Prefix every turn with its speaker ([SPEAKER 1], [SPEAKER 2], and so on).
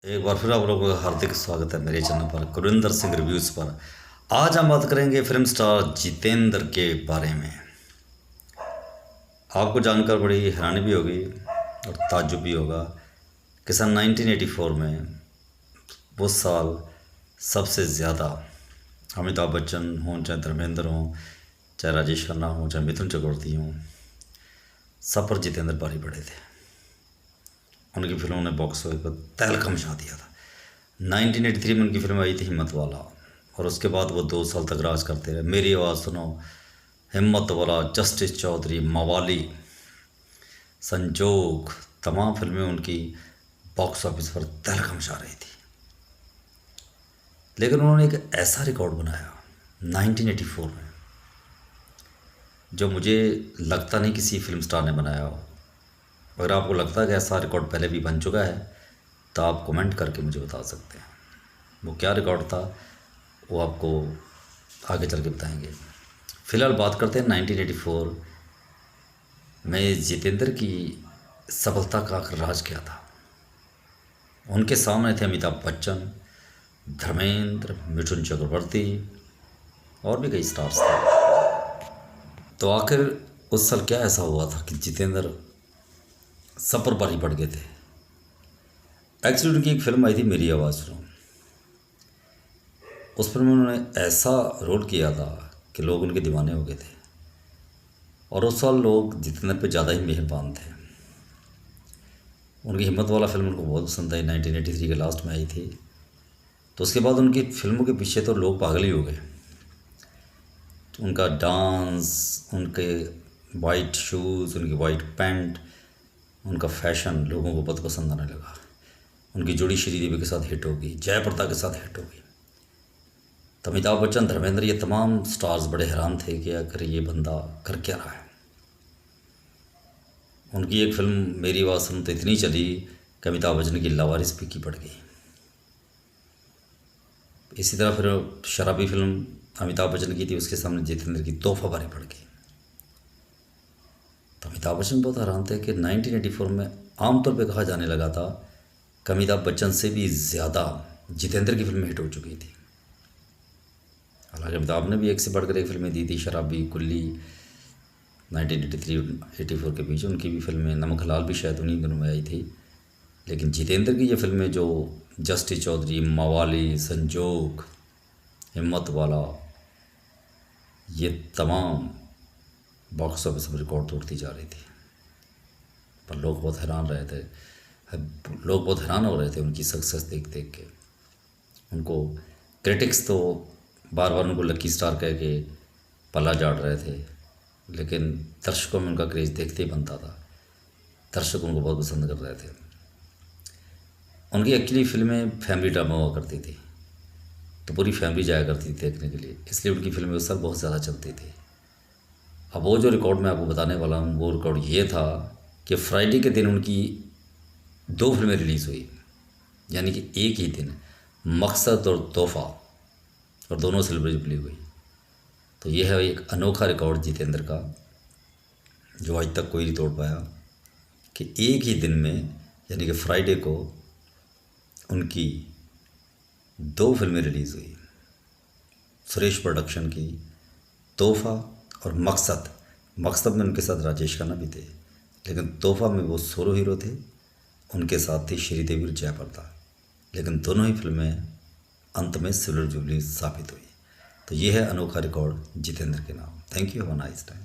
[SPEAKER 1] एक बार फिर आप लोगों का हार्दिक स्वागत है मेरे चैनल पर कुरिंदर सिंह रिव्यूज़ पर। आज हम बात करेंगे फिल्म स्टार जितेंद्र के बारे में। आपको जानकर बड़ी हैरानी भी होगी और ताज्जुब भी होगा कि सन 1984 में वो साल सबसे ज़्यादा अमिताभ बच्चन हों, चाहे धर्मेंद्र हों, चाहे राजेश खन्ना हों, चाहे मिथुन चक्रवर्ती हों, सब पर जितेंद्र भारी पड़े थे। उनकी फिल्मों ने बॉक्स ऑफिस पर तहलका मचा दिया था। 1983 में उनकी फिल्म आई थी हिम्मत वाला, और उसके बाद वो 2 साल तक राज करते रहे। मेरी आवाज़ सुनो, हिम्मत वाला, जस्टिस चौधरी, मवाली, संजोग, तमाम फिल्में उनकी बॉक्स ऑफिस पर तहलका मचा रही थी। लेकिन उन्होंने एक ऐसा रिकॉर्ड बनाया 1984 में जो मुझे लगता नहीं किसी फिल्म स्टार ने बनाया हो। अगर आपको लगता है कि ऐसा रिकॉर्ड पहले भी बन चुका है तो आप कमेंट करके मुझे बता सकते हैं। वो क्या रिकॉर्ड था वो आपको आगे चल के बताएंगे। फ़िलहाल बात करते हैं 1984 में जितेंद्र की सफलता का आखिर राज क्या था। उनके सामने थे अमिताभ बच्चन, धर्मेंद्र, मिथुन चक्रवर्ती और भी कई स्टार्स थे। तो आखिर उस साल क्या ऐसा हुआ था कि जितेंद्र सब पर भारी पड़ गए थे। एक्चुअली उनकी एक फिल्म आई थी मेरी आवाज़ सुनो। उस फिल्म में उन्होंने ऐसा रोल किया था कि लोग उनके दीवाने हो गए थे, और उस साल लोग जितेंद्र पे ज़्यादा ही मेहरबान थे। उनकी हिम्मत वाला फिल्म उनको बहुत पसंद आई, 1983 के लास्ट में आई थी। तो उसके बाद उनकी फिल्मों के पीछे तो लोग पागल ही हो गए। तो उनका डांस, उनके वाइट शूज़, उनकी वाइट पैंट, उनका फैशन लोगों को बहुत पसंद आने लगा। उनकी जोड़ी श्रीदेवी के साथ हिट होगी, जयप्रदा के साथ हिट होगी। तो अमिताभ बच्चन, धर्मेंद्र, ये तमाम स्टार्स बड़े हैरान थे कि आखिर ये बंदा कर क्या रहा है। उनकी एक फिल्म मेरी आवाज़ सुनो तो इतनी चली कि अमिताभ बच्चन की लावारिस फीकी पड़ गई। इसी तरह फिर शराबी फिल्म अमिताभ बच्चन की थी, उसके सामने जितेंद्र की तोहफा भारी पड़ गई। तो अमिताभ बच्चन बहुत हैरान थे कि 1984 में आमतौर पे कहा जाने लगा था कि अमिताभ बच्चन से भी ज़्यादा जितेंद्र की फिल्में हिट हो चुकी थी। हालांकि अमिताभ ने भी एक से बढ़कर एक फिल्में दी थी, शराबी, कुल्ली, 1983-84 के बीच उनकी भी फिल्में, नमक हलाल भी शायद उन्हीं दिनों में आई थी। लेकिन जितेंद्र की ये फिल्में जो जस्टिस चौधरी, मवाली, संजोग, हिम्मत वाला, ये तमाम बॉक्स ऑफिस पर रिकॉर्ड तोड़ती जा रही थी। पर लोग बहुत हैरान रहे थे, लोग बहुत हैरान हो रहे थे उनकी सक्सेस देख देख के। उनको क्रिटिक्स तो बार बार उनको लकी स्टार कह के पल्ला झाड़ रहे थे, लेकिन दर्शकों में उनका क्रेज़ देखते ही बनता था। दर्शक उनको बहुत पसंद कर रहे थे। उनकी एक्चुअली फिल्में फैमिली ड्रामा हुआ करती थी, तो पूरी फैमिली जाया करती थी देखने के लिए, इसलिए उनकी फिल्में उस साल बहुत ज़्यादा चलती थी। अब वो जो रिकॉर्ड मैं आपको बताने वाला हूँ वो रिकॉर्ड ये था कि फ्राइडे के दिन उनकी 2 फिल्में रिलीज़ हुई, यानी कि एक ही दिन, मकसद और तोहफा, और दोनों सेलिब्रेटली हुई। तो यह है एक अनोखा रिकॉर्ड जितेंद्र का जो आज तक कोई नहीं तोड़ पाया कि एक ही दिन में, यानी कि फ्राइडे को, उनकी 2 फिल्में रिलीज़ हुई। सुरेश प्रोडक्शन की तोहफा और मकसद। मकसद में उनके साथ राजेश खन्ना भी थे, लेकिन तोहफा में वो सोलो हीरो थे, उनके साथ थी श्रीदेवी और जयप्रदा। लेकिन दोनों ही फिल्में अंत में सिल्वर जुबली साबित हुई। तो ये है अनोखा रिकॉर्ड जितेंद्र के नाम। Thank you, have a nice time.